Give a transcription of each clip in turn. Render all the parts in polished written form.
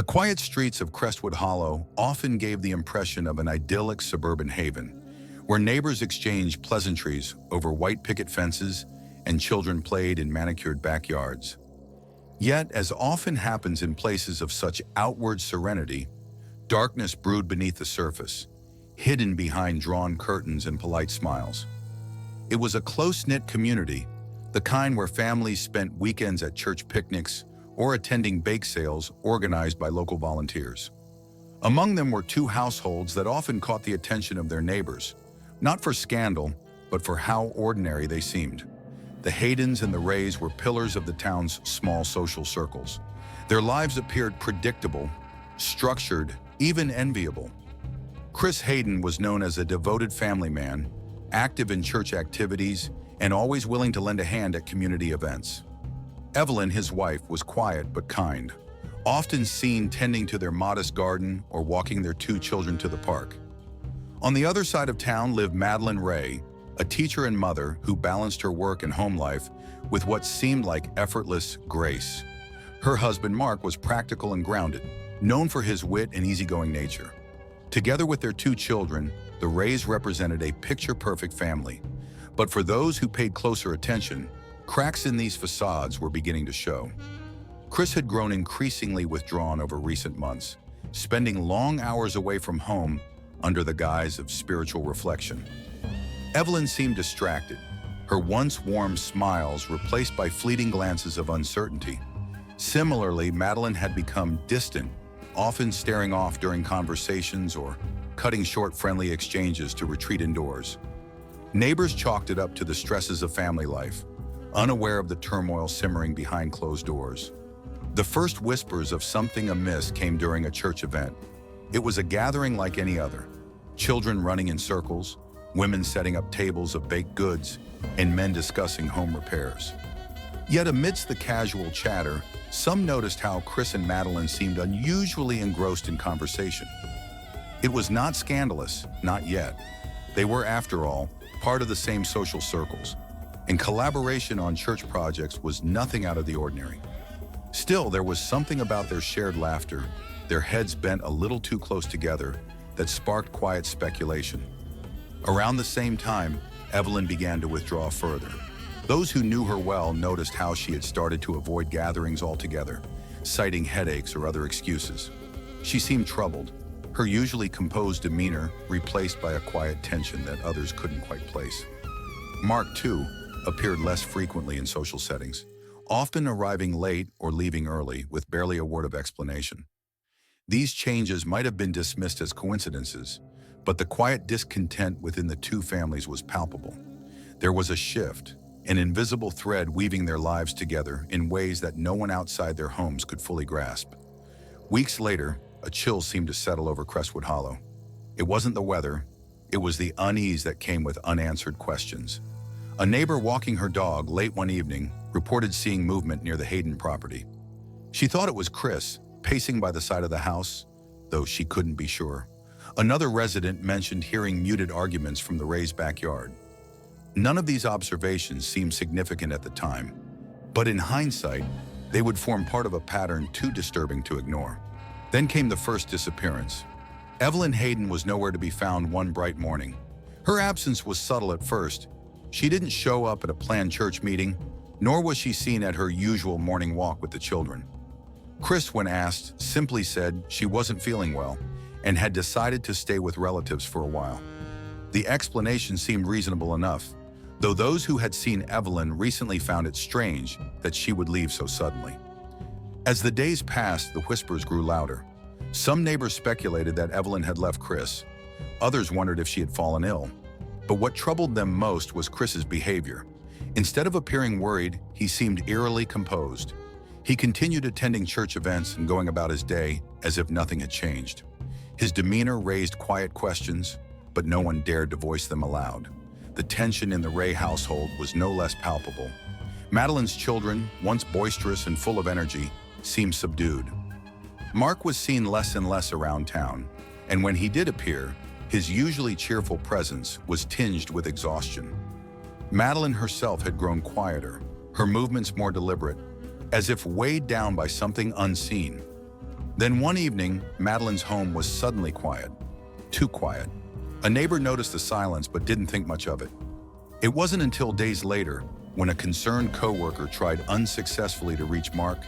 quiet streets of Crestwood Hollow often gave the impression of an idyllic suburban haven, where neighbors exchanged pleasantries over white picket fences and children played in manicured backyards. Yet, as often happens in places of such outward serenity, darkness brewed beneath the surface, hidden behind drawn curtains and polite smiles. It was a close-knit community, the kind where families spent weekends at church picnics or attending bake sales organized by local volunteers. Among them were two households that often caught the attention of their neighbors, not for scandal, but for how ordinary they seemed. The Haydens and the Rays were pillars of the town's small social circles. Their lives appeared predictable, structured, even enviable. Chris Hayden was known as a devoted family man, active in church activities, and always willing to lend a hand at community events. Evelyn, his wife, was quiet but kind, often seen tending to their modest garden or walking their two children to the park. On the other side of town lived Madeline Ray, a teacher and mother who balanced her work and home life with what seemed like effortless grace. Her husband, Mark, was practical and grounded, known for his wit and easygoing nature. Together with their two children, the Rays represented a picture-perfect family. But for those who paid closer attention, cracks in these facades were beginning to show. Chris had grown increasingly withdrawn over recent months, spending long hours away from home under the guise of spiritual reflection. Evelyn seemed distracted, her once warm smiles replaced by fleeting glances of uncertainty. Similarly, Madeline had become distant, often staring off during conversations or cutting short friendly exchanges to retreat indoors. Neighbors chalked it up to the stresses of family life, unaware of the turmoil simmering behind closed doors. The first whispers of something amiss came during a church event. It was a gathering like any other. Children running in circles, women setting up tables of baked goods, and men discussing home repairs. Yet amidst the casual chatter, some noticed how Chris and Madeline seemed unusually engrossed in conversation. It was not scandalous, not yet. They were, after all, part of the same social circles, and collaboration on church projects was nothing out of the ordinary. Still, there was something about their shared laughter, their heads bent a little too close together, that sparked quiet speculation. Around the same time, Evelyn began to withdraw further. Those who knew her well noticed how she had started to avoid gatherings altogether, citing headaches or other excuses. She seemed troubled, her usually composed demeanor replaced by a quiet tension that others couldn't quite place. Mark, too, appeared less frequently in social settings, often arriving late or leaving early with barely a word of explanation. These changes might have been dismissed as coincidences, but the quiet discontent within the two families was palpable. There was a shift, an invisible thread weaving their lives together in ways that no one outside their homes could fully grasp. Weeks later, a chill seemed to settle over Crestwood Hollow. It wasn't the weather, it was the unease that came with unanswered questions. A neighbor walking her dog late one evening reported seeing movement near the Hayden property. She thought it was Chris, pacing by the side of the house, though she couldn't be sure. Another resident mentioned hearing muted arguments from the Rays' backyard. None of these observations seemed significant at the time, but in hindsight, they would form part of a pattern too disturbing to ignore. Then came the first disappearance. Evelyn Hayden was nowhere to be found one bright morning. Her absence was subtle at first. She didn't show up at a planned church meeting, nor was she seen at her usual morning walk with the children. Chris, when asked, simply said she wasn't feeling well and had decided to stay with relatives for a while. The explanation seemed reasonable enough, though those who had seen Evelyn recently found it strange that she would leave so suddenly. As the days passed, the whispers grew louder. Some neighbors speculated that Evelyn had left Chris. Others wondered if she had fallen ill. But what troubled them most was Chris's behavior. Instead of appearing worried, he seemed eerily composed. He continued attending church events and going about his day as if nothing had changed. His demeanor raised quiet questions, but no one dared to voice them aloud. The tension in the Ray household was no less palpable. Madeline's children, once boisterous and full of energy, seemed subdued. Mark was seen less and less around town, and when he did appear, his usually cheerful presence was tinged with exhaustion. Madeline herself had grown quieter, her movements more deliberate, as if weighed down by something unseen. Then one evening, Madeline's home was suddenly quiet. Too quiet. A neighbor noticed the silence but didn't think much of it. It wasn't until days later, when a concerned coworker tried unsuccessfully to reach Mark,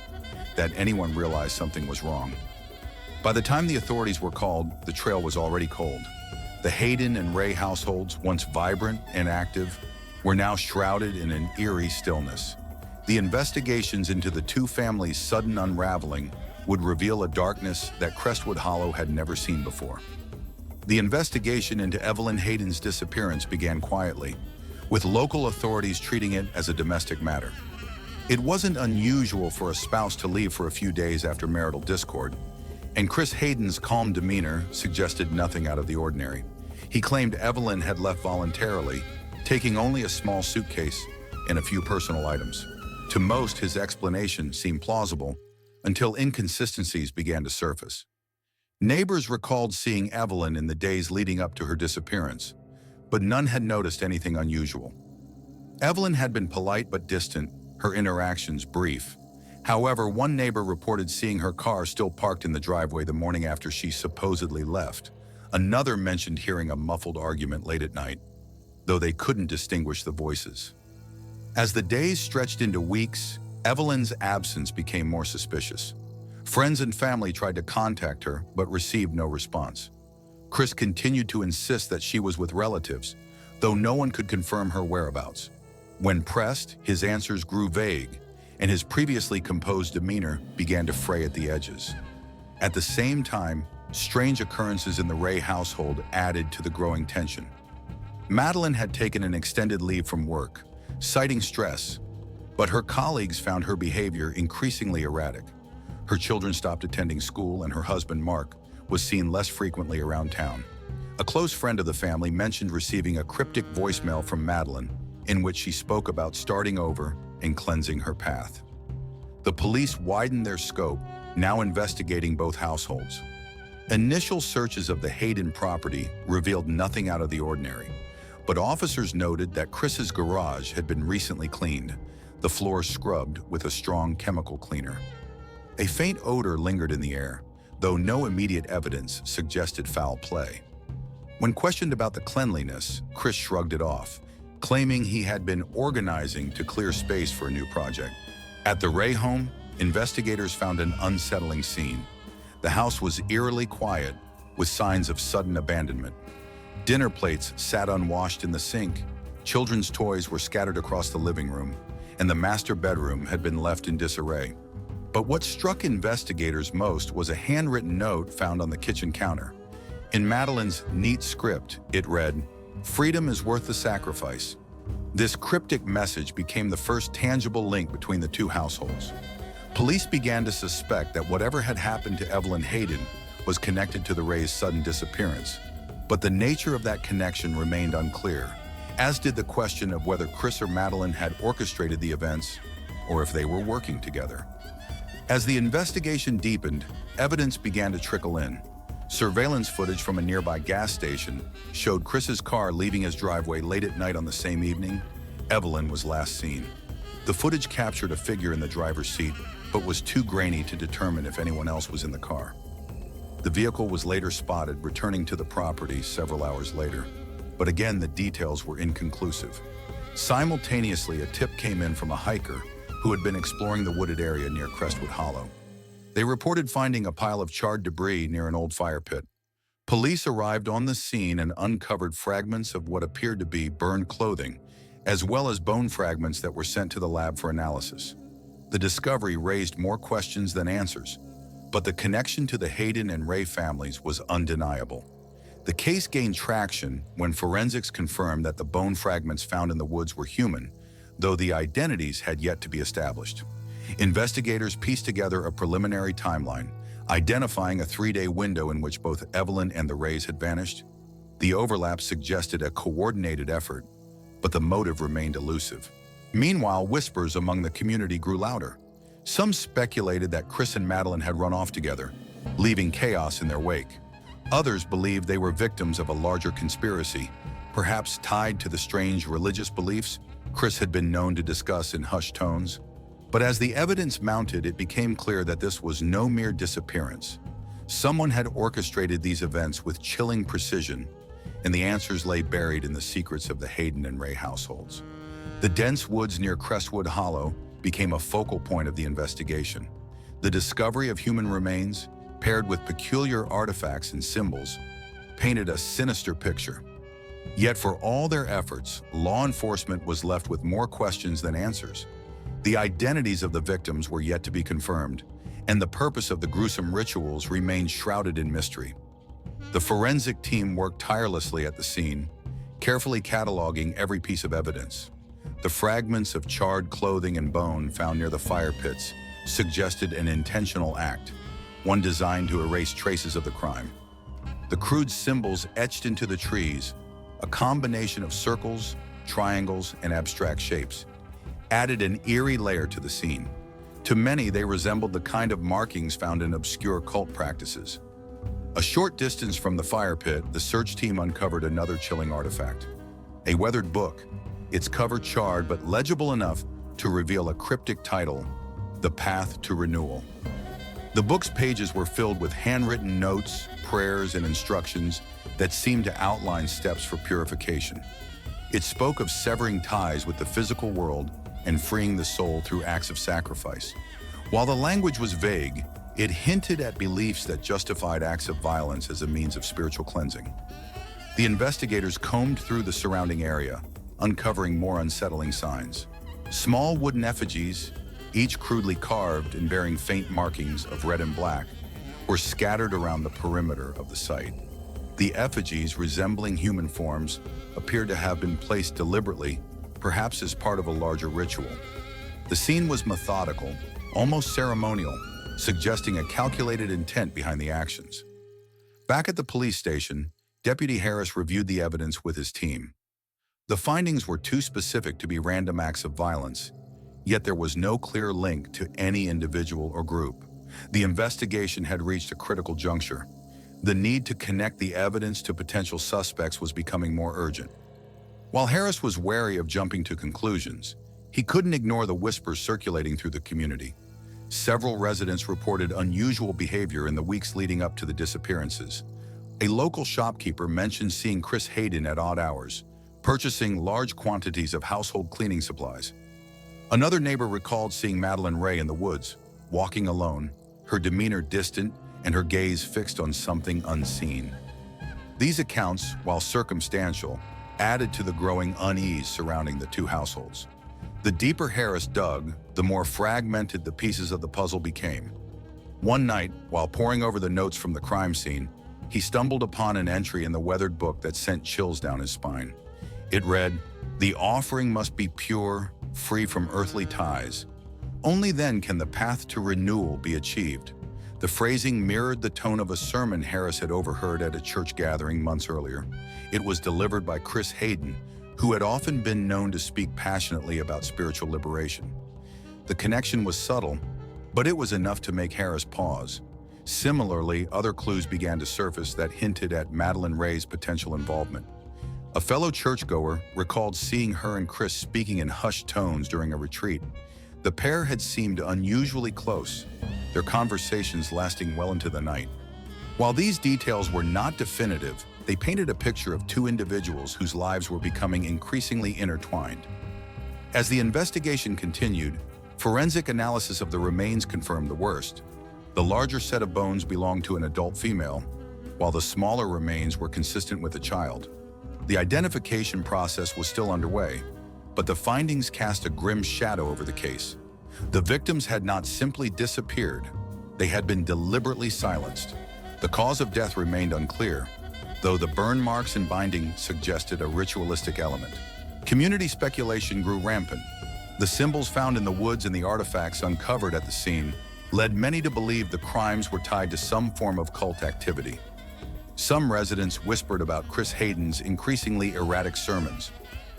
that anyone realized something was wrong. By the time the authorities were called, the trail was already cold. The Hayden and Ray households, once vibrant and active, were now shrouded in an eerie stillness. The investigations into the two families' sudden unraveling would reveal a darkness that Crestwood Hollow had never seen before. The investigation into Evelyn Hayden's disappearance began quietly, with local authorities treating it as a domestic matter. It wasn't unusual for a spouse to leave for a few days after marital discord, and Chris Hayden's calm demeanor suggested nothing out of the ordinary. He claimed Evelyn had left voluntarily, taking only a small suitcase and a few personal items. To most, his explanation seemed plausible until inconsistencies began to surface. Neighbors recalled seeing Evelyn in the days leading up to her disappearance, but none had noticed anything unusual. Evelyn had been polite but distant, her interactions brief. However, one neighbor reported seeing her car still parked in the driveway the morning after she supposedly left. Another mentioned hearing a muffled argument late at night, though they couldn't distinguish the voices. As the days stretched into weeks, Evelyn's absence became more suspicious. Friends and family tried to contact her, but received no response. Chris continued to insist that she was with relatives, though no one could confirm her whereabouts. When pressed, his answers grew vague, and his previously composed demeanor began to fray at the edges. At the same time, strange occurrences in the Ray household added to the growing tension. Madeline had taken an extended leave from work, citing stress, but her colleagues found her behavior increasingly erratic. Her children stopped attending school, and her husband, Mark, was seen less frequently around town. A close friend of the family mentioned receiving a cryptic voicemail from Madeline in which she spoke about starting over and cleansing her path. The police widened their scope, now investigating both households. Initial searches of the Hayden property revealed nothing out of the ordinary, but officers noted that Chris's garage had been recently cleaned, the floor scrubbed with a strong chemical cleaner. A faint odor lingered in the air, though no immediate evidence suggested foul play. When questioned about the cleanliness, Chris shrugged it off, claiming he had been organizing to clear space for a new project. At the Ray home, investigators found an unsettling scene. The house was eerily quiet, with signs of sudden abandonment. Dinner plates sat unwashed in the sink, children's toys were scattered across the living room, and the master bedroom had been left in disarray. But what struck investigators most was a handwritten note found on the kitchen counter. In Madeline's neat script, it read, "Freedom is worth the sacrifice." This cryptic message became the first tangible link between the two households. Police began to suspect that whatever had happened to Evelyn Hayden was connected to the Rays' sudden disappearance, but the nature of that connection remained unclear, as did the question of whether Chris or Madeline had orchestrated the events or if they were working together. As the investigation deepened, evidence began to trickle in. Surveillance footage from a nearby gas station showed Chris's car leaving his driveway late at night on the same evening Evelyn was last seen. The footage captured a figure in the driver's seat, but was too grainy to determine if anyone else was in the car. The vehicle was later spotted returning to the property several hours later, but again the details were inconclusive. Simultaneously, a tip came in from a hiker who had been exploring the wooded area near Crestwood Hollow. They reported finding a pile of charred debris near an old fire pit. Police arrived on the scene and uncovered fragments of what appeared to be burned clothing, as well as bone fragments that were sent to the lab for analysis. The discovery raised more questions than answers, but the connection to the Hayden and Ray families was undeniable. The case gained traction when forensics confirmed that the bone fragments found in the woods were human, though the identities had yet to be established. Investigators pieced together a preliminary timeline, identifying a 3-day window in which both Evelyn and the Rays had vanished. The overlap suggested a coordinated effort, but the motive remained elusive. Meanwhile, whispers among the community grew louder. Some speculated that Chris and Madeline had run off together, leaving chaos in their wake. Others believed they were victims of a larger conspiracy, perhaps tied to the strange religious beliefs Chris had been known to discuss in hushed tones. But as the evidence mounted, it became clear that this was no mere disappearance. Someone had orchestrated these events with chilling precision, and the answers lay buried in the secrets of the Hayden and Ray households. The dense woods near Crestwood Hollow became a focal point of the investigation. The discovery of human remains, paired with peculiar artifacts and symbols, painted a sinister picture. Yet for all their efforts, law enforcement was left with more questions than answers. The identities of the victims were yet to be confirmed, and the purpose of the gruesome rituals remained shrouded in mystery. The forensic team worked tirelessly at the scene, carefully cataloging every piece of evidence. The fragments of charred clothing and bone found near the fire pits suggested an intentional act, one designed to erase traces of the crime. The crude symbols etched into the trees, a combination of circles, triangles, and abstract shapes, added an eerie layer to the scene. To many, they resembled the kind of markings found in obscure cult practices. A short distance from the fire pit, the search team uncovered another chilling artifact. A weathered book, its cover charred but legible enough to reveal a cryptic title, The Path to Renewal. The book's pages were filled with handwritten notes, prayers, and instructions that seemed to outline steps for purification. It spoke of severing ties with the physical world and freeing the soul through acts of sacrifice. While the language was vague, it hinted at beliefs that justified acts of violence as a means of spiritual cleansing. The investigators combed through the surrounding area, uncovering more unsettling signs. Small wooden effigies, each crudely carved and bearing faint markings of red and black, were scattered around the perimeter of the site. The effigies, resembling human forms, appeared to have been placed deliberately, perhaps as part of a larger ritual. The scene was methodical, almost ceremonial, suggesting a calculated intent behind the actions. Back at the police station, Deputy Harris reviewed the evidence with his team. The findings were too specific to be random acts of violence, yet there was no clear link to any individual or group. The investigation had reached a critical juncture. The need to connect the evidence to potential suspects was becoming more urgent. While Harris was wary of jumping to conclusions, he couldn't ignore the whispers circulating through the community. Several residents reported unusual behavior in the weeks leading up to the disappearances. A local shopkeeper mentioned seeing Chris Hayden at odd hours, purchasing large quantities of household cleaning supplies. Another neighbor recalled seeing Madeline Ray in the woods, walking alone, her demeanor distant and her gaze fixed on something unseen. These accounts, while circumstantial, added to the growing unease surrounding the two households. The deeper Harris dug, the more fragmented the pieces of the puzzle became. One night, while poring over the notes from the crime scene, he stumbled upon an entry in the weathered book that sent chills down his spine. It read, "The offering must be pure, free from earthly ties. Only then can the path to renewal be achieved." The phrasing mirrored the tone of a sermon Harris had overheard at a church gathering months earlier. It was delivered by Chris Hayden, who had often been known to speak passionately about spiritual liberation. The connection was subtle, but it was enough to make Harris pause. Similarly, other clues began to surface that hinted at Madeline Ray's potential involvement. A fellow churchgoer recalled seeing her and Chris speaking in hushed tones during a retreat. The pair had seemed unusually close, their conversations lasting well into the night. While these details were not definitive, they painted a picture of two individuals whose lives were becoming increasingly intertwined. As the investigation continued, forensic analysis of the remains confirmed the worst. The larger set of bones belonged to an adult female, while the smaller remains were consistent with a child. The identification process was still underway, but the findings cast a grim shadow over the case. The victims had not simply disappeared, they had been deliberately silenced. The cause of death remained unclear, though the burn marks and binding suggested a ritualistic element. Community speculation grew rampant. The symbols found in the woods and the artifacts uncovered at the scene led many to believe the crimes were tied to some form of cult activity. Some residents whispered about Chris Hayden's increasingly erratic sermons,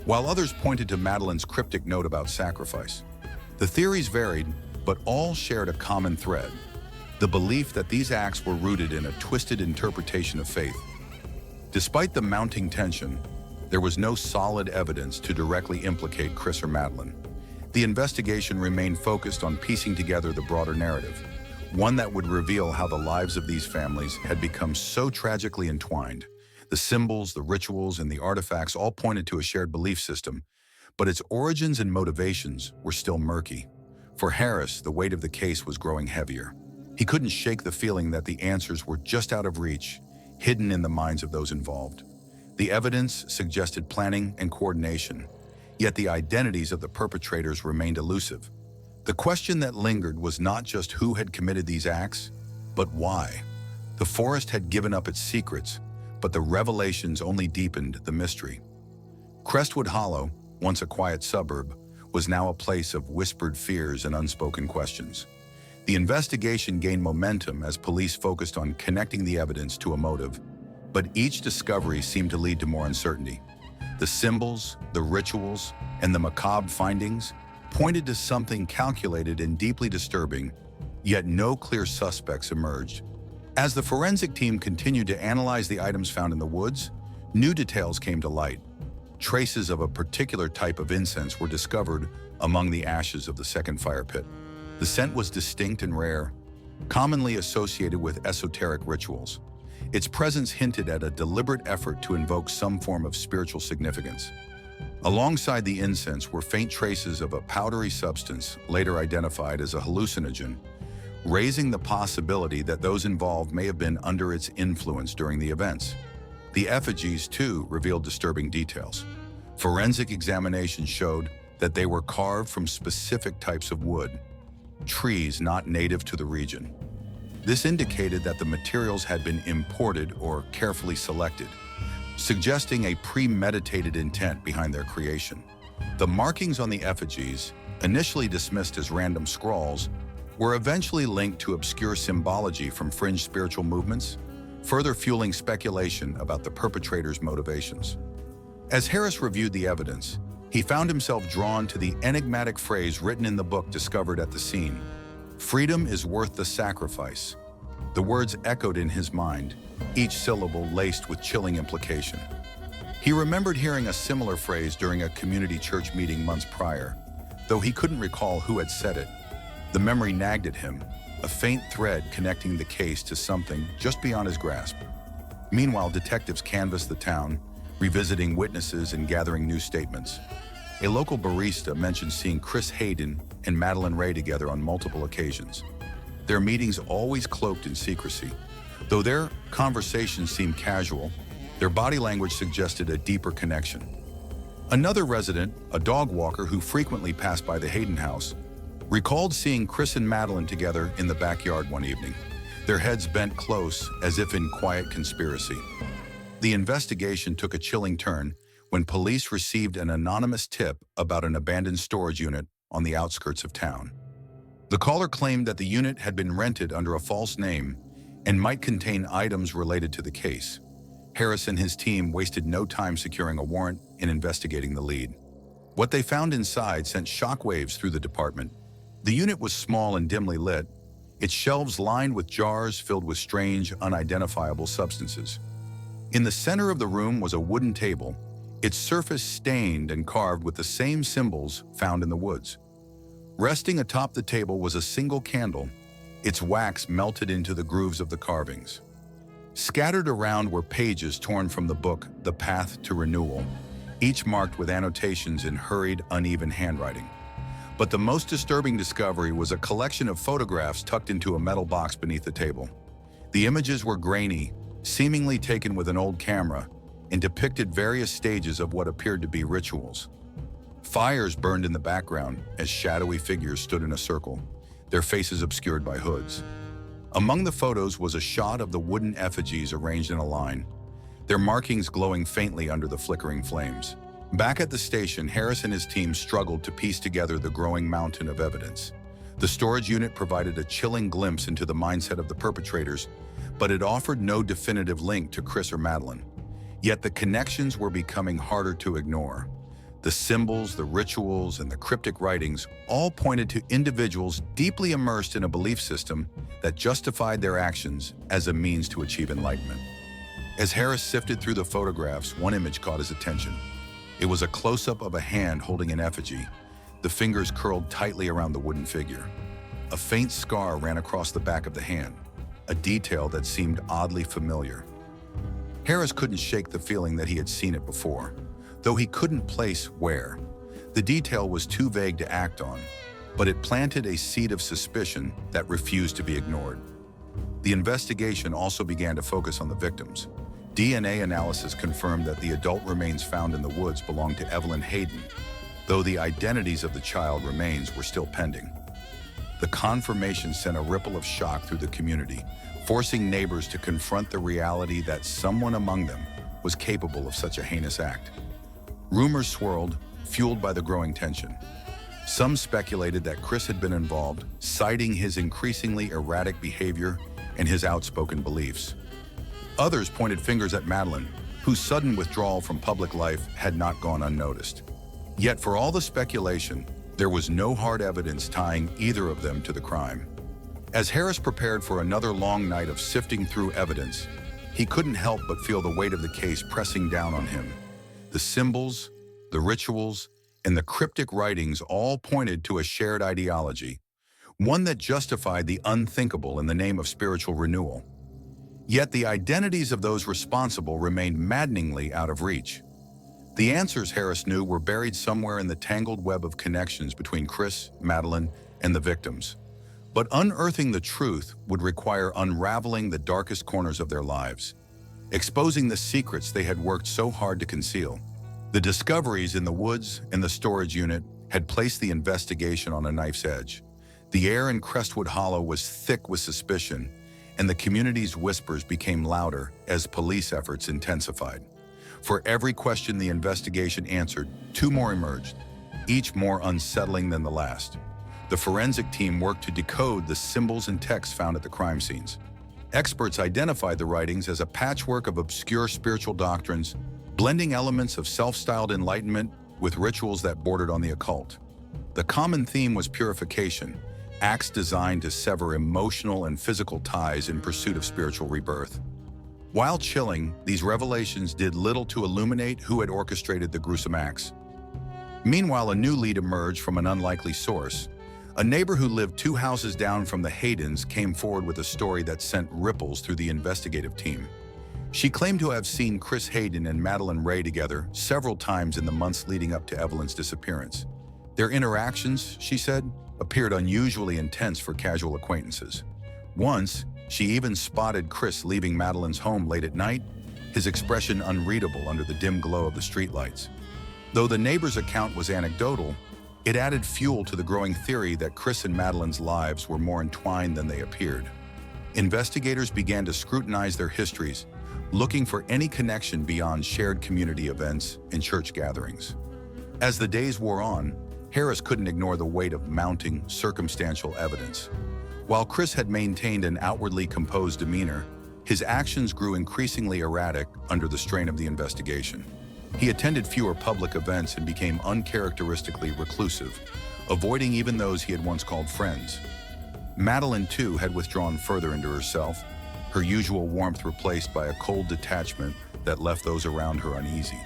while others pointed to Madeline's cryptic note about sacrifice. The theories varied, but all shared a common thread: the belief that these acts were rooted in a twisted interpretation of faith. Despite the mounting tension, there was no solid evidence to directly implicate Chris or Madeline. The investigation remained focused on piecing together the broader narrative, one that would reveal how the lives of these families had become so tragically entwined. The symbols, the rituals, and the artifacts all pointed to a shared belief system, but its origins and motivations were still murky. For Harris, the weight of the case was growing heavier. He couldn't shake the feeling that the answers were just out of reach, hidden in the minds of those involved. The evidence suggested planning and coordination, yet the identities of the perpetrators remained elusive. The question that lingered was not just who had committed these acts, but why. The forest had given up its secrets, but the revelations only deepened the mystery. Crestwood Hollow, once a quiet suburb, was now a place of whispered fears and unspoken questions. The investigation gained momentum as police focused on connecting the evidence to a motive, but each discovery seemed to lead to more uncertainty. The symbols, the rituals, and the macabre findings pointed to something calculated and deeply disturbing, yet no clear suspects emerged. As the forensic team continued to analyze the items found in the woods, new details came to light. Traces of a particular type of incense were discovered among the ashes of the second fire pit. The scent was distinct and rare, commonly associated with esoteric rituals. Its presence hinted at a deliberate effort to invoke some form of spiritual significance. Alongside the incense were faint traces of a powdery substance, later identified as a hallucinogen, raising the possibility that those involved may have been under its influence during the events. The effigies, too, revealed disturbing details. Forensic examination showed that they were carved from specific types of wood, trees not native to the region. This indicated that the materials had been imported or carefully selected, suggesting a premeditated intent behind their creation. The markings on the effigies, initially dismissed as random scrawls, were eventually linked to obscure symbology from fringe spiritual movements, further fueling speculation about the perpetrators' motivations. As Harris reviewed the evidence, he found himself drawn to the enigmatic phrase written in the book discovered at the scene: "Freedom is worth the sacrifice." The words echoed in his mind, each syllable laced with chilling implication. He remembered hearing a similar phrase during a community church meeting months prior, though he couldn't recall who had said it. The memory nagged at him, a faint thread connecting the case to something just beyond his grasp. Meanwhile, detectives canvassed the town, revisiting witnesses and gathering new statements. A local barista mentioned seeing Chris Hayden and Madeline Ray together on multiple occasions. Their meetings always cloaked in secrecy. Though their conversations seemed casual, their body language suggested a deeper connection. Another resident, a dog walker who frequently passed by the Hayden house, recalled seeing Chris and Madeline together in the backyard one evening, their heads bent close as if in quiet conspiracy. The investigation took a chilling turn when police received an anonymous tip about an abandoned storage unit on the outskirts of town. The caller claimed that the unit had been rented under a false name and might contain items related to the case. Harris and his team wasted no time securing a warrant and investigating the lead. What they found inside sent shockwaves through the department. The unit was small and dimly lit, its shelves lined with jars filled with strange, unidentifiable substances. In the center of the room was a wooden table, its surface stained and carved with the same symbols found in the woods. Resting atop the table was a single candle, its wax melted into the grooves of the carvings. Scattered around were pages torn from the book The Path to Renewal, each marked with annotations in hurried, uneven handwriting. But the most disturbing discovery was a collection of photographs tucked into a metal box beneath the table. The images were grainy, seemingly taken with an old camera, and depicted various stages of what appeared to be rituals. Fires burned in the background as shadowy figures stood in a circle, their faces obscured by hoods. Among the photos was a shot of the wooden effigies arranged in a line, their markings glowing faintly under the flickering flames. Back at the station, Harris and his team struggled to piece together the growing mountain of evidence. The storage unit provided a chilling glimpse into the mindset of the perpetrators, but it offered no definitive link to Chris or Madeline. Yet the connections were becoming harder to ignore. The symbols, the rituals, and the cryptic writings all pointed to individuals deeply immersed in a belief system that justified their actions as a means to achieve enlightenment. As Harris sifted through the photographs, one image caught his attention. It was a close-up of a hand holding an effigy, the fingers curled tightly around the wooden figure. A faint scar ran across the back of the hand, a detail that seemed oddly familiar. Harris couldn't shake the feeling that he had seen it before, though he couldn't place where. The detail was too vague to act on, but it planted a seed of suspicion that refused to be ignored. The investigation also began to focus on the victims. DNA analysis confirmed that the adult remains found in the woods belonged to Evelyn Hayden, though the identities of the child remains were still pending. The confirmation sent a ripple of shock through the community, forcing neighbors to confront the reality that someone among them was capable of such a heinous act. Rumors swirled, fueled by the growing tension. Some speculated that Chris had been involved, citing his increasingly erratic behavior and his outspoken beliefs. Others pointed fingers at Madeline, whose sudden withdrawal from public life had not gone unnoticed. Yet for all the speculation, there was no hard evidence tying either of them to the crime. As Harris prepared for another long night of sifting through evidence, he couldn't help but feel the weight of the case pressing down on him. The symbols, the rituals, and the cryptic writings all pointed to a shared ideology, one that justified the unthinkable in the name of spiritual renewal. Yet the identities of those responsible remained maddeningly out of reach. The answers, Harris knew, were buried somewhere in the tangled web of connections between Chris, Madeline, and the victims. But unearthing the truth would require unraveling the darkest corners of their lives, exposing the secrets they had worked so hard to conceal. The discoveries in the woods and the storage unit had placed the investigation on a knife's edge. The air in Crestwood Hollow was thick with suspicion, and the community's whispers became louder as police efforts intensified. For every question the investigation answered, two more emerged, each more unsettling than the last. The forensic team worked to decode the symbols and texts found at the crime scenes. Experts identified the writings as a patchwork of obscure spiritual doctrines, blending elements of self-styled enlightenment with rituals that bordered on the occult. The common theme was purification, acts designed to sever emotional and physical ties in pursuit of spiritual rebirth. While chilling, these revelations did little to illuminate who had orchestrated the gruesome acts. Meanwhile, a new lead emerged from an unlikely source. A neighbor who lived 2 houses down from the Haydens came forward with a story that sent ripples through the investigative team. She claimed to have seen Chris Hayden and Madeline Ray together several times in the months leading up to Evelyn's disappearance. Their interactions, she said, appeared unusually intense for casual acquaintances. Once, she even spotted Chris leaving Madeline's home late at night, his expression unreadable under the dim glow of the streetlights. Though the neighbor's account was anecdotal, it added fuel to the growing theory that Chris and Madeline's lives were more entwined than they appeared. Investigators began to scrutinize their histories, looking for any connection beyond shared community events and church gatherings. As the days wore on, Harris couldn't ignore the weight of mounting circumstantial evidence. While Chris had maintained an outwardly composed demeanor, his actions grew increasingly erratic under the strain of the investigation. He attended fewer public events and became uncharacteristically reclusive, avoiding even those he had once called friends. Madeline, too, had withdrawn further into herself, her usual warmth replaced by a cold detachment that left those around her uneasy.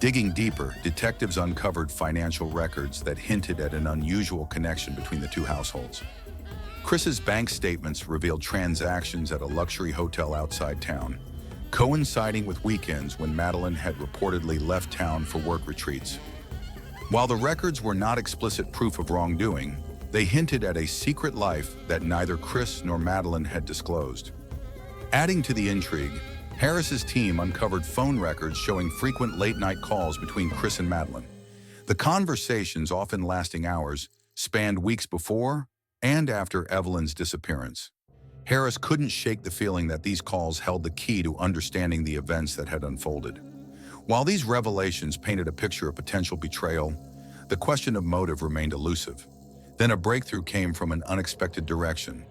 Digging deeper, detectives uncovered financial records that hinted at an unusual connection between the two households. Chris's bank statements revealed transactions at a luxury hotel outside town, coinciding with weekends when Madeline had reportedly left town for work retreats. While the records were not explicit proof of wrongdoing, they hinted at a secret life that neither Chris nor Madeline had disclosed. Adding to the intrigue, Harris's team uncovered phone records showing frequent late-night calls between Chris and Madeline. The conversations, often lasting hours, spanned weeks before and after Evelyn's disappearance. Harris couldn't shake the feeling that these calls held the key to understanding the events that had unfolded. While these revelations painted a picture of potential betrayal, the question of motive remained elusive. Then a breakthrough came from an unexpected direction.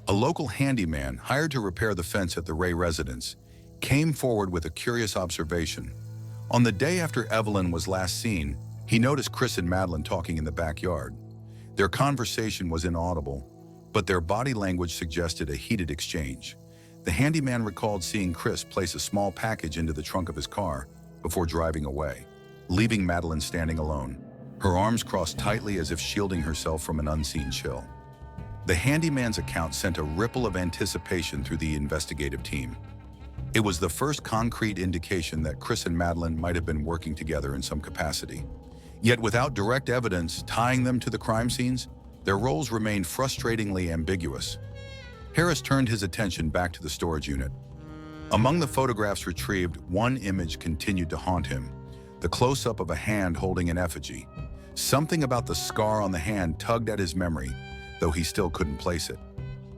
A local handyman hired to repair the fence at the Ray residence came forward with a curious observation. On the day after Evelyn was last seen, he noticed Chris and Madeline talking in the backyard. Their conversation was inaudible, but their body language suggested a heated exchange. The handyman recalled seeing Chris place a small package into the trunk of his car before driving away, leaving Madeline standing alone. her arms crossed tightly as if shielding herself from an unseen chill. The handyman's account sent a ripple of anticipation through the investigative team. It was the first concrete indication that Chris and Madeline might have been working together in some capacity. Yet without direct evidence tying them to the crime scenes, their roles remained frustratingly ambiguous. Harris turned his attention back to the storage unit. Among the photographs retrieved, one image continued to haunt him, the close-up of a hand holding an effigy. Something about the scar on the hand tugged at his memory, though he still couldn't place it.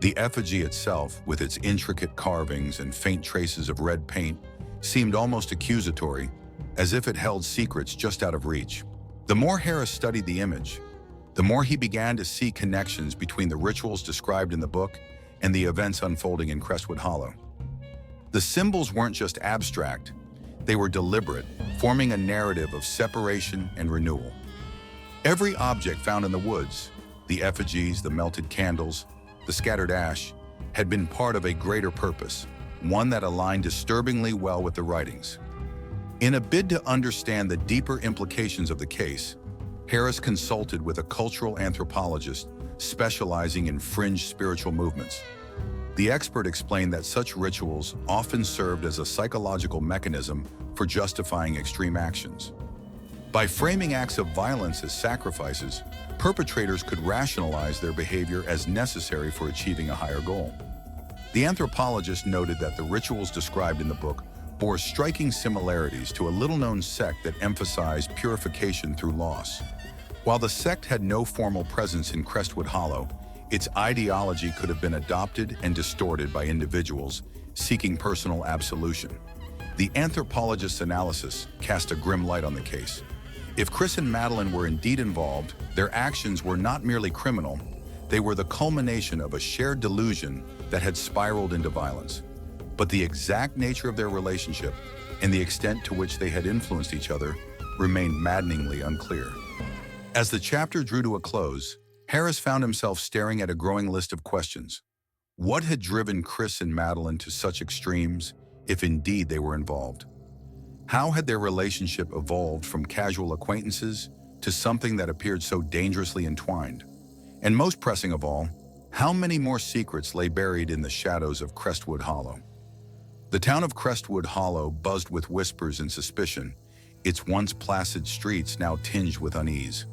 The effigy itself, with its intricate carvings and faint traces of red paint, seemed almost accusatory, as if it held secrets just out of reach. The more Harris studied the image, the more he began to see connections between the rituals described in the book and the events unfolding in Crestwood Hollow. The symbols weren't just abstract, they were deliberate, forming a narrative of separation and renewal. Every object found in the woods, the effigies, the melted candles, the scattered ash, had been part of a greater purpose, one that aligned disturbingly well with the writings. In a bid to understand the deeper implications of the case, Harris consulted with a cultural anthropologist specializing in fringe spiritual movements. The expert explained that such rituals often served as a psychological mechanism for justifying extreme actions. By framing acts of violence as sacrifices, perpetrators could rationalize their behavior as necessary for achieving a higher goal. The anthropologist noted that the rituals described in the book bore striking similarities to a little-known sect that emphasized purification through loss. While the sect had no formal presence in Crestwood Hollow, its ideology could have been adopted and distorted by individuals seeking personal absolution. The anthropologist's analysis cast a grim light on the case. If Chris and Madeline were indeed involved, their actions were not merely criminal, they were the culmination of a shared delusion that had spiraled into violence. But the exact nature of their relationship and the extent to which they had influenced each other remained maddeningly unclear. As the chapter drew to a close, Harris found himself staring at a growing list of questions. What had driven Chris and Madeline to such extremes, if indeed they were involved? How had their relationship evolved from casual acquaintances to something that appeared so dangerously entwined? And most pressing of all, how many more secrets lay buried in the shadows of Crestwood Hollow? The town of Crestwood Hollow buzzed with whispers and suspicion, its once placid streets now tinged with unease.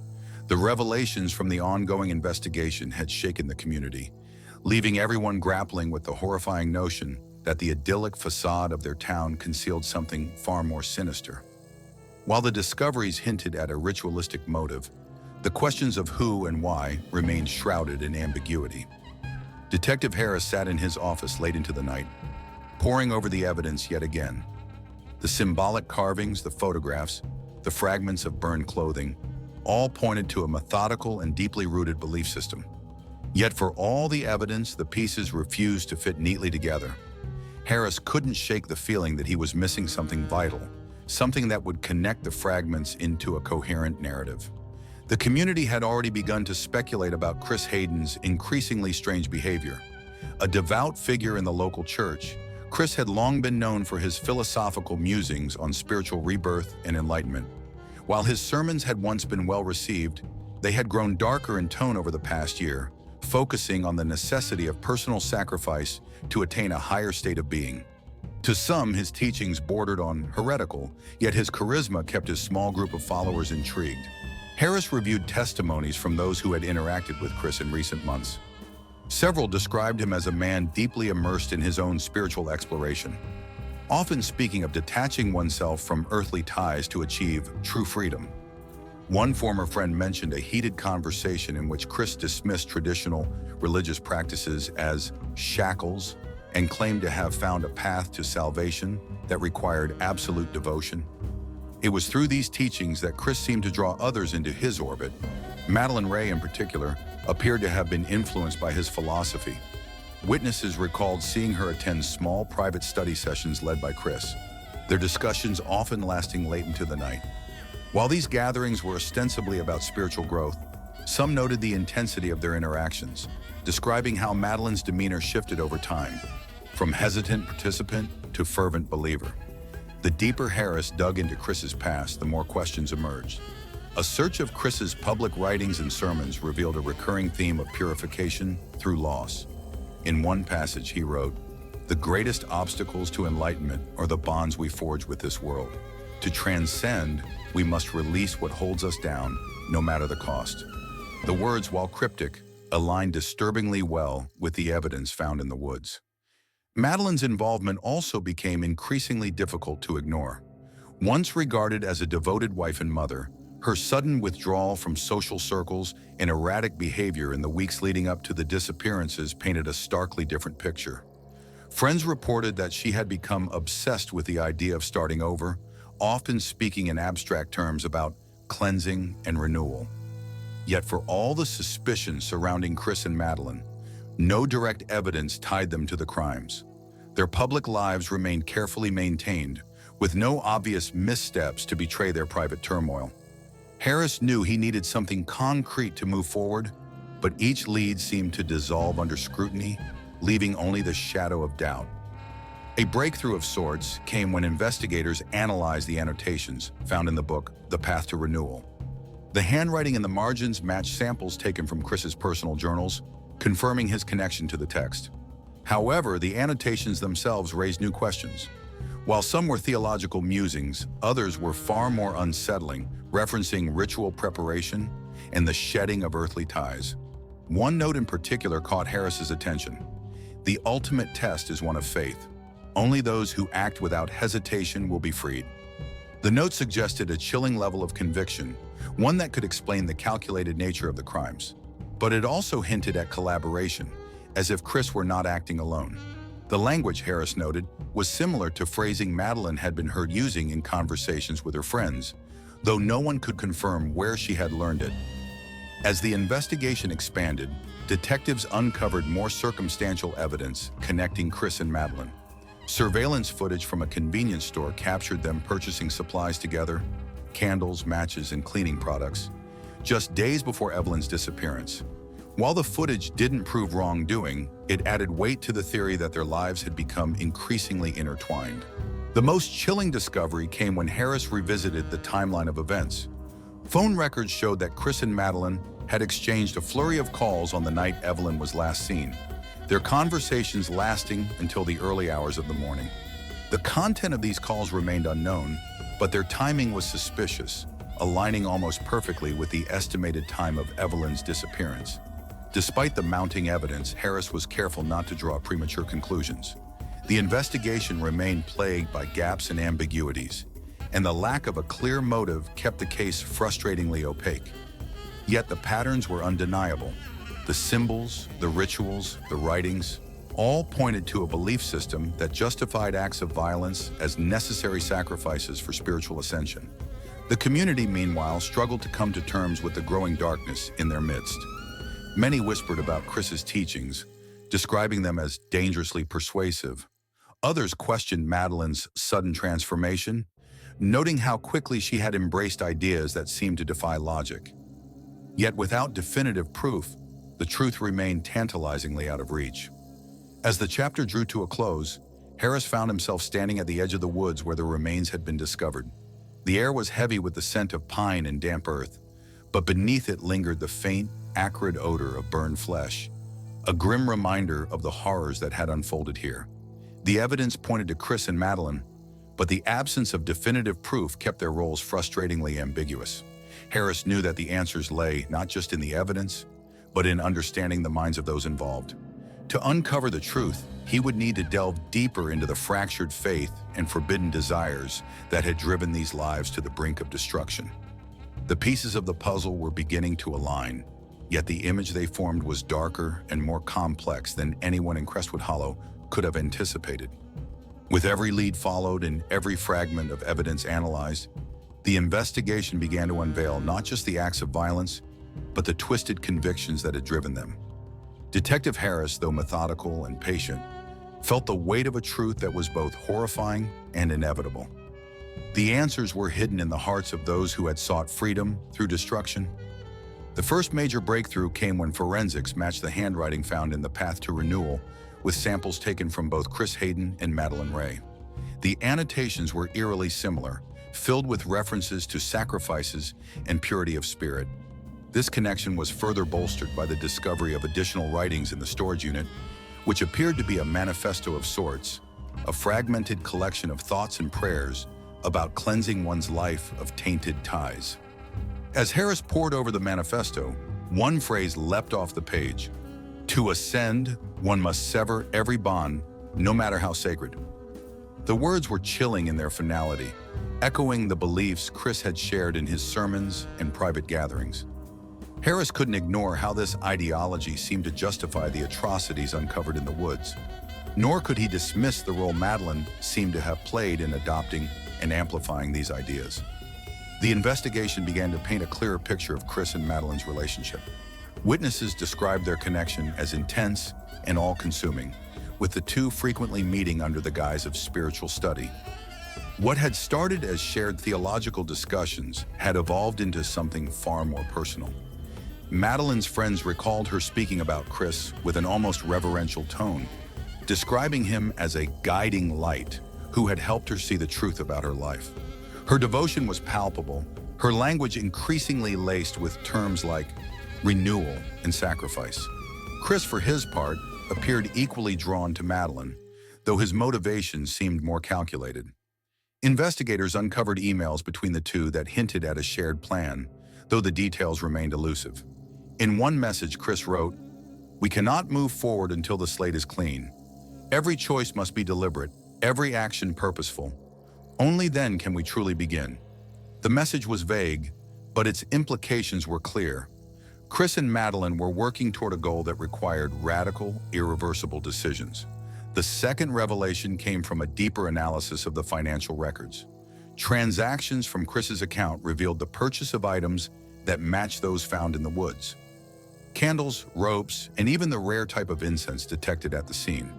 The revelations from the ongoing investigation had shaken the community, leaving everyone grappling with the horrifying notion that the idyllic facade of their town concealed something far more sinister. While the discoveries hinted at a ritualistic motive, the questions of who and why remained shrouded in ambiguity. Detective Harris sat in his office late into the night, poring over the evidence yet again. The symbolic carvings, the photographs, the fragments of burned clothing, all pointed to a methodical and deeply rooted belief system. Yet for all the evidence, the pieces refused to fit neatly together. Harris couldn't shake the feeling that he was missing something vital, something that would connect the fragments into a coherent narrative. The community had already begun to speculate about Chris Hayden's increasingly strange behavior. A devout figure in the local church, Chris had long been known for his philosophical musings on spiritual rebirth and enlightenment. While his sermons had once been well received, they had grown darker in tone over the past year, focusing on the necessity of personal sacrifice to attain a higher state of being. To some, his teachings bordered on heretical, yet his charisma kept his small group of followers intrigued. Harris reviewed testimonies from those who had interacted with Chris in recent months. Several described him as a man deeply immersed in his own spiritual exploration, often speaking of detaching oneself from earthly ties to achieve true freedom. One former friend mentioned a heated conversation in which Chris dismissed traditional religious practices as shackles and claimed to have found a path to salvation that required absolute devotion. It was through these teachings that Chris seemed to draw others into his orbit. Madeline Ray, in particular, appeared to have been influenced by his philosophy. Witnesses recalled seeing her attend small private study sessions led by Chris, their discussions often lasting late into the night. While these gatherings were ostensibly about spiritual growth, some noted the intensity of their interactions, describing how Madeline's demeanor shifted over time, from hesitant participant to fervent believer. The deeper Harris dug into Chris's past, the more questions emerged. A search of Chris's public writings and sermons revealed a recurring theme of purification through loss. In one passage, he wrote, "The greatest obstacles to enlightenment are the bonds we forge with this world. To transcend, we must release what holds us down, no matter the cost." The words, while cryptic, align disturbingly well with the evidence found in the woods. Madeline's involvement also became increasingly difficult to ignore. Once regarded as a devoted wife and mother, her sudden withdrawal from social circles and erratic behavior in the weeks leading up to the disappearances painted a starkly different picture. Friends reported that she had become obsessed with the idea of starting over, often speaking in abstract terms about cleansing and renewal. Yet for all the suspicions surrounding Chris and Madeline, no direct evidence tied them to the crimes. Their public lives remained carefully maintained, with no obvious missteps to betray their private turmoil. Harris knew he needed something concrete to move forward, but each lead seemed to dissolve under scrutiny, leaving only the shadow of doubt. A breakthrough of sorts came when investigators analyzed the annotations found in the book, The Path to Renewal. The handwriting in the margins matched samples taken from Chris's personal journals, confirming his connection to the text. However, the annotations themselves raised new questions. While some were theological musings, others were far more unsettling, referencing ritual preparation and the shedding of earthly ties. One note in particular caught Harris's attention. The ultimate test is one of faith. Only those who act without hesitation will be freed. The note suggested a chilling level of conviction, one that could explain the calculated nature of the crimes. But it also hinted at collaboration, as if Chris were not acting alone. The language, Harris noted, was similar to phrasing Madeline had been heard using in conversations with her friends, though no one could confirm where she had learned it. As the investigation expanded, detectives uncovered more circumstantial evidence connecting Chris and Madeline. Surveillance footage from a convenience store captured them purchasing supplies together, candles, matches, and cleaning products, just days before Evelyn's disappearance. While the footage didn't prove wrongdoing, it added weight to the theory that their lives had become increasingly intertwined. The most chilling discovery came when Harris revisited the timeline of events. Phone records showed that Chris and Madeline had exchanged a flurry of calls on the night Evelyn was last seen, their conversations lasting until the early hours of the morning. The content of these calls remained unknown, but their timing was suspicious, aligning almost perfectly with the estimated time of Evelyn's disappearance. Despite the mounting evidence, Harris was careful not to draw premature conclusions. The investigation remained plagued by gaps and ambiguities, and the lack of a clear motive kept the case frustratingly opaque. Yet the patterns were undeniable. The symbols, the rituals, the writings, all pointed to a belief system that justified acts of violence as necessary sacrifices for spiritual ascension. The community, meanwhile, struggled to come to terms with the growing darkness in their midst. Many whispered about Chris's teachings, describing them as dangerously persuasive. Others questioned Madeline's sudden transformation, noting how quickly she had embraced ideas that seemed to defy logic. Yet without definitive proof, the truth remained tantalizingly out of reach. As the chapter drew to a close, Harris found himself standing at the edge of the woods where the remains had been discovered. The air was heavy with the scent of pine and damp earth, but beneath it lingered the faint, acrid odor of burned flesh, a grim reminder of the horrors that had unfolded here. The evidence pointed to Chris and Madeline, but the absence of definitive proof kept their roles frustratingly ambiguous. Harris knew that the answers lay not just in the evidence, but in understanding the minds of those involved. To uncover the truth, he would need to delve deeper into the fractured faith and forbidden desires that had driven these lives to the brink of destruction. The pieces of the puzzle were beginning to align, yet the image they formed was darker and more complex than anyone in Crestwood Hollow could have anticipated. With every lead followed and every fragment of evidence analyzed, the investigation began to unveil not just the acts of violence, but the twisted convictions that had driven them. Detective Harris, though methodical and patient, felt the weight of a truth that was both horrifying and inevitable. The answers were hidden in the hearts of those who had sought freedom through destruction. The first major breakthrough came when forensics matched the handwriting found in The Path to Renewal with samples taken from both Chris Hayden and Madeline Ray. The annotations were eerily similar, filled with references to sacrifices and purity of spirit. This connection was further bolstered by the discovery of additional writings in the storage unit, which appeared to be a manifesto of sorts, a fragmented collection of thoughts and prayers about cleansing one's life of tainted ties. As Harris pored over the manifesto, one phrase leapt off the page. To ascend, one must sever every bond, no matter how sacred. The words were chilling in their finality, echoing the beliefs Chris had shared in his sermons and private gatherings. Harris couldn't ignore how this ideology seemed to justify the atrocities uncovered in the woods, nor could he dismiss the role Madeline seemed to have played in adopting and amplifying these ideas. The investigation began to paint a clearer picture of Chris and Madeline's relationship. Witnesses described their connection as intense and all-consuming, with the two frequently meeting under the guise of spiritual study. What had started as shared theological discussions had evolved into something far more personal. Madeline's friends recalled her speaking about Chris with an almost reverential tone, describing him as a guiding light who had helped her see the truth about her life. Her devotion was palpable, her language increasingly laced with terms like renewal and sacrifice. Chris, for his part, appeared equally drawn to Madeline, though his motivations seemed more calculated. Investigators uncovered emails between the two that hinted at a shared plan, though the details remained elusive. In one message, Chris wrote, "We cannot move forward until the slate is clean. Every choice must be deliberate, every action purposeful. Only then can we truly begin." The message was vague, but its implications were clear. Chris and Madeline were working toward a goal that required radical, irreversible decisions. The second revelation came from a deeper analysis of the financial records. Transactions from Chris's account revealed the purchase of items that matched those found in the woods. Candles, ropes, and even the rare type of incense detected at the scene.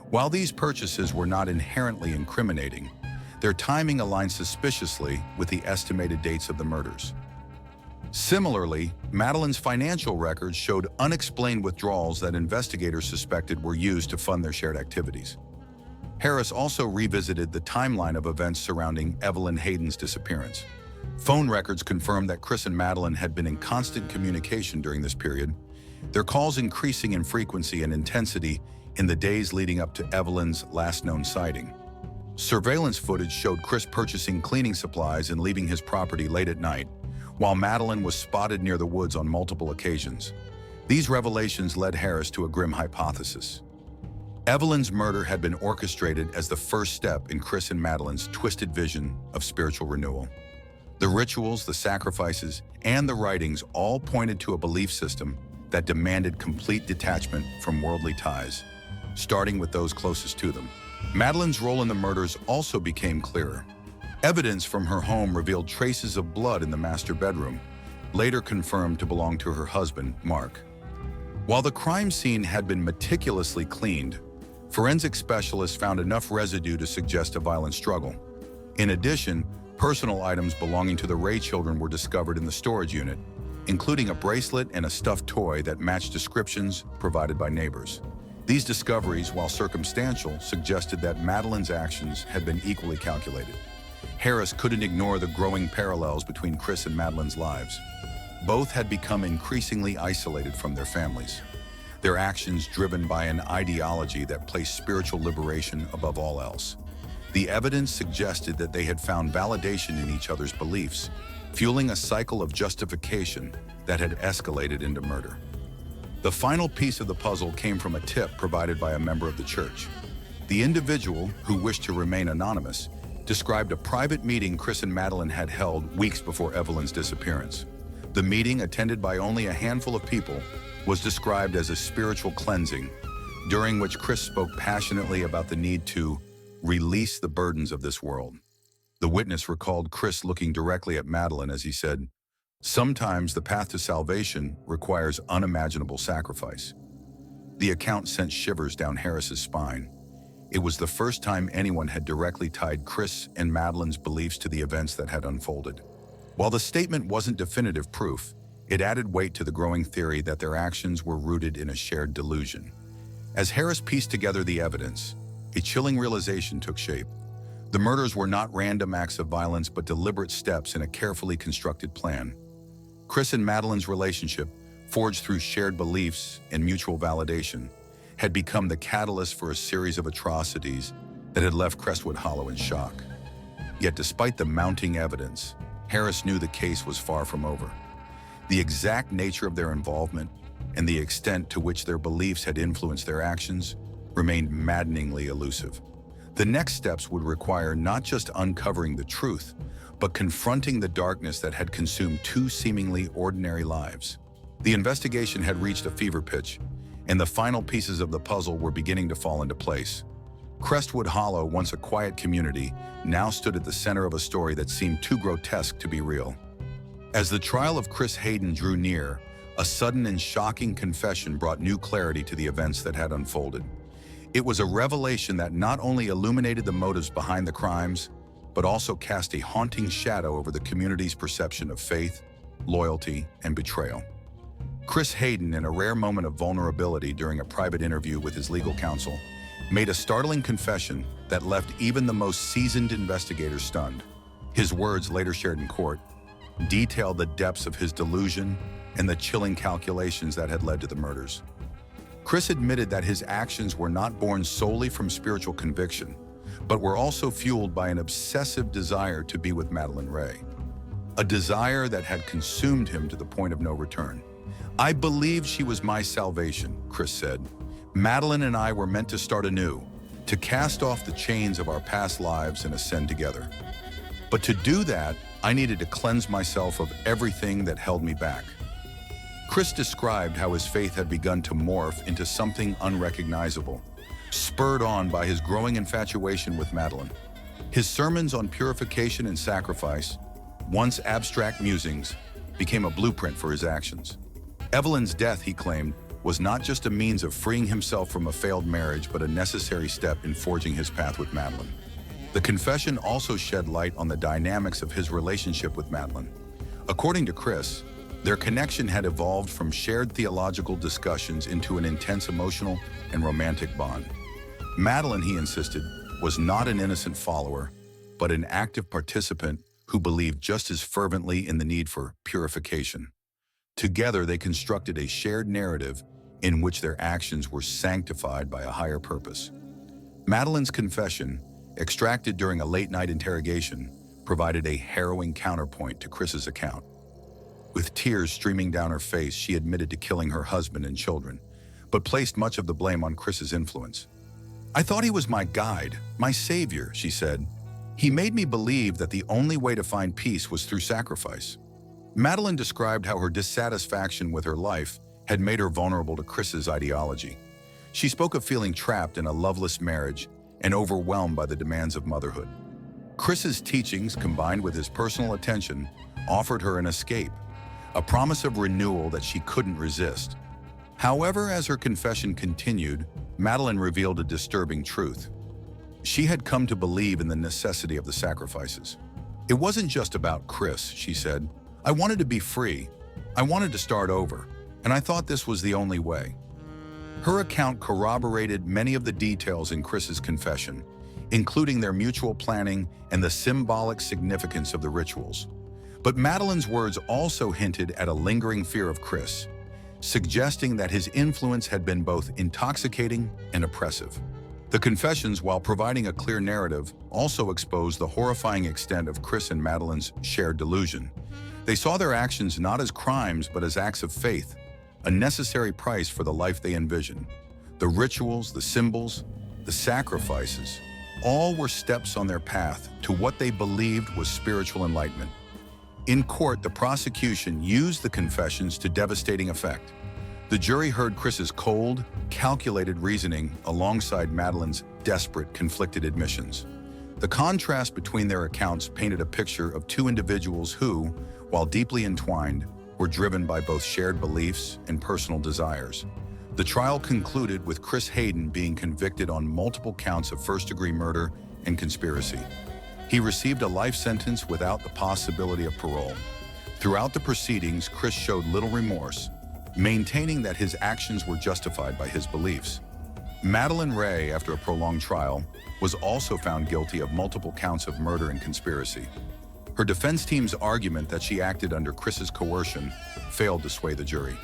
While these purchases were not inherently incriminating, their timing aligned suspiciously with the estimated dates of the murders. Similarly, Madeline's financial records showed unexplained withdrawals that investigators suspected were used to fund their shared activities. Harris also revisited the timeline of events surrounding Evelyn Hayden's disappearance. Phone records confirmed that Chris and Madeline had been in constant communication during this period, their calls increasing in frequency and intensity in the days leading up to Evelyn's last known sighting. Surveillance footage showed Chris purchasing cleaning supplies and leaving his property late at night, while Madeline was spotted near the woods on multiple occasions. These revelations led Harris to a grim hypothesis. Evelyn's murder had been orchestrated as the first step in Chris and Madeline's twisted vision of spiritual renewal. The rituals, the sacrifices, and the writings all pointed to a belief system that demanded complete detachment from worldly ties, starting with those closest to them. Madeline's role in the murders also became clearer. Evidence from her home revealed traces of blood in the master bedroom, later confirmed to belong to her husband, Mark. While the crime scene had been meticulously cleaned, forensic specialists found enough residue to suggest a violent struggle. In addition, personal items belonging to the Ray children were discovered in the storage unit, including a bracelet and a stuffed toy that matched descriptions provided by neighbors. These discoveries, while circumstantial, suggested that Madeline's actions had been equally calculated. Harris couldn't ignore the growing parallels between Chris and Madeline's lives. Both had become increasingly isolated from their families, their actions driven by an ideology that placed spiritual liberation above all else. The evidence suggested that they had found validation in each other's beliefs, fueling a cycle of justification that had escalated into murder. The final piece of the puzzle came from a tip provided by a member of the church. The individual, who wished to remain anonymous, described a private meeting Chris and Madeline had held weeks before Evelyn's disappearance. The meeting, attended by only a handful of people, was described as a spiritual cleansing, during which Chris spoke passionately about the need to release the burdens of this world. The witness recalled Chris looking directly at Madeline as he said, "Sometimes the path to salvation requires unimaginable sacrifice." The account sent shivers down Harris's spine. It was the first time anyone had directly tied Chris and Madeline's beliefs to the events that had unfolded. While the statement wasn't definitive proof, it added weight to the growing theory that their actions were rooted in a shared delusion. As Harris pieced together the evidence, a chilling realization took shape. The murders were not random acts of violence but deliberate steps in a carefully constructed plan. Chris and Madeline's relationship, forged through shared beliefs and mutual validation, had become the catalyst for a series of atrocities that had left Crestwood Hollow in shock. Yet despite the mounting evidence, Harris knew the case was far from over. The exact nature of their involvement and the extent to which their beliefs had influenced their actions remained maddeningly elusive. The next steps would require not just uncovering the truth, but confronting the darkness that had consumed two seemingly ordinary lives. The investigation had reached a fever pitch, and the final pieces of the puzzle were beginning to fall into place. Crestwood Hollow, once a quiet community, now stood at the center of a story that seemed too grotesque to be real. As the trial of Chris Hayden drew near, a sudden and shocking confession brought new clarity to the events that had unfolded. It was a revelation that not only illuminated the motives behind the crimes, but also cast a haunting shadow over the community's perception of faith, loyalty, and betrayal. Chris Hayden, in a rare moment of vulnerability during a private interview with his legal counsel, made a startling confession that left even the most seasoned investigators stunned. His words, later shared in court, detailed the depths of his delusion and the chilling calculations that had led to the murders. Chris admitted that his actions were not born solely from spiritual conviction, but were also fueled by an obsessive desire to be with Madeline Ray, a desire that had consumed him to the point of no return. "I believed she was my salvation," Chris said. "Madeline and I were meant to start anew, to cast off the chains of our past lives and ascend together. But to do that, I needed to cleanse myself of everything that held me back." Chris described how his faith had begun to morph into something unrecognizable, spurred on by his growing infatuation with Madeline. His sermons on purification and sacrifice, once abstract musings, became a blueprint for his actions. Evelyn's death, he claimed, was not just a means of freeing himself from a failed marriage, but a necessary step in forging his path with Madeline. The confession also shed light on the dynamics of his relationship with Madeline. According to Chris, their connection had evolved from shared theological discussions into an intense emotional and romantic bond. Madeline, he insisted, was not an innocent follower, but an active participant who believed just as fervently in the need for purification. Together, they constructed a shared narrative in which their actions were sanctified by a higher purpose. Madeline's confession, extracted during a late-night interrogation, provided a harrowing counterpoint to Chris's account. With tears streaming down her face, she admitted to killing her husband and children, but placed much of the blame on Chris's influence. "I thought he was my guide, my savior," she said. "He made me believe that the only way to find peace was through sacrifice." Madeline described how her dissatisfaction with her life had made her vulnerable to Chris's ideology. She spoke of feeling trapped in a loveless marriage and overwhelmed by the demands of motherhood. Chris's teachings, combined with his personal attention, offered her an escape, a promise of renewal that she couldn't resist. However, as her confession continued, Madeline revealed a disturbing truth. She had come to believe in the necessity of the sacrifices. "It wasn't just about Chris," she said. "I wanted to be free. I wanted to start over, and I thought this was the only way." Her account corroborated many of the details in Chris's confession, including their mutual planning and the symbolic significance of the rituals. But Madeline's words also hinted at a lingering fear of Chris, suggesting that his influence had been both intoxicating and oppressive. The confessions, while providing a clear narrative, also exposed the horrifying extent of Chris and Madeline's shared delusion. They saw their actions not as crimes, but as acts of faith, a necessary price for the life they envisioned. The rituals, the symbols, the sacrifices, all were steps on their path to what they believed was spiritual enlightenment. In court, the prosecution used the confessions to devastating effect. The jury heard Chris's cold, calculated reasoning alongside Madeline's desperate, conflicted admissions. The contrast between their accounts painted a picture of two individuals who, while deeply entwined, were driven by both shared beliefs and personal desires. The trial concluded with Chris Hayden being convicted on multiple counts of first-degree murder and conspiracy. He received a life sentence without the possibility of parole. Throughout the proceedings, Chris showed little remorse, maintaining that his actions were justified by his beliefs. Madeleine Ray, after a prolonged trial, was also found guilty of multiple counts of murder and conspiracy. Her defense team's argument that she acted under Chris's coercion failed to sway the jury.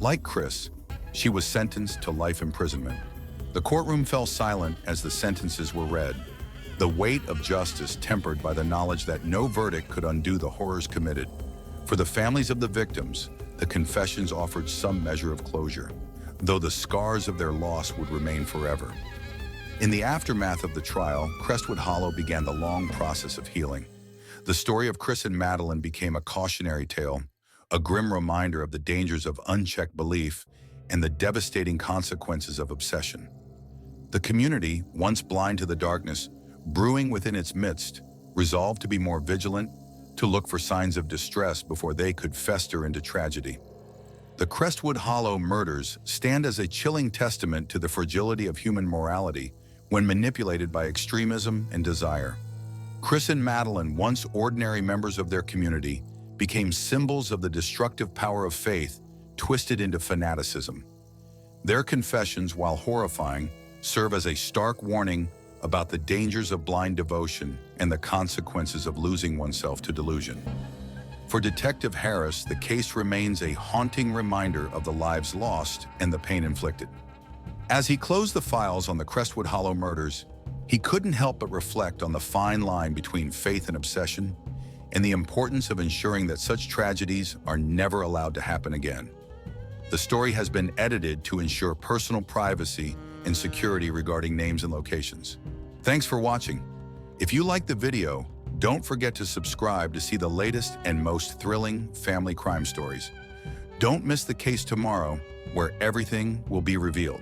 Like Chris, she was sentenced to life imprisonment. The courtroom fell silent as the sentences were read, the weight of justice tempered by the knowledge that no verdict could undo the horrors committed. For the families of the victims, the confessions offered some measure of closure, though the scars of their loss would remain forever. In the aftermath of the trial, Crestwood Hollow began the long process of healing. The story of Chris and Madeleine became a cautionary tale, a grim reminder of the dangers of unchecked belief and the devastating consequences of obsession. The community, once blind to the darkness brewing within its midst, resolved to be more vigilant, to look for signs of distress before they could fester into tragedy. The Crestwood Hollow murders stand as a chilling testament to the fragility of human morality when manipulated by extremism and desire. Chris and Madeleine, once ordinary members of their community, became symbols of the destructive power of faith twisted into fanaticism. Their confessions, while horrifying, serve as a stark warning about the dangers of blind devotion and the consequences of losing oneself to delusion. For Detective Harris, the case remains a haunting reminder of the lives lost and the pain inflicted. As he closed the files on the Crestwood Hollow murders, he couldn't help but reflect on the fine line between faith and obsession and the importance of ensuring that such tragedies are never allowed to happen again. The story has been edited to ensure personal privacy and security regarding names and locations. Thanks for watching. If you liked the video, don't forget to subscribe to see the latest and most thrilling family crime stories. Don't miss the case tomorrow, where everything will be revealed.